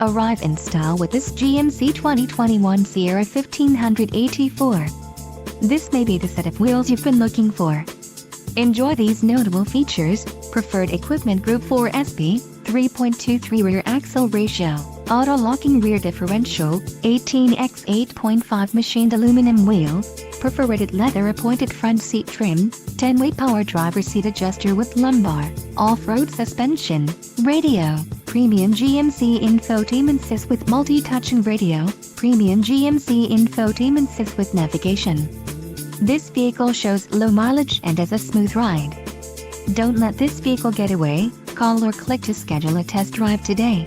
Arrive in style with this GMC 2021 Sierra 1500 AT4. This may be the set of wheels you've been looking for. Enjoy these notable features: preferred equipment group 4SP, 3.23 rear axle ratio, auto-locking rear differential, 18x8.5 machined aluminum wheels, perforated leather appointed front seat trim, 10-way power driver seat adjuster with lumbar, off-road suspension, radio, premium GMC infotainment system with multi-touching radio, premium GMC infotainment system with navigation. This vehicle shows low mileage and has a smooth ride. Don't let this vehicle get away. Call or click to schedule a test drive today.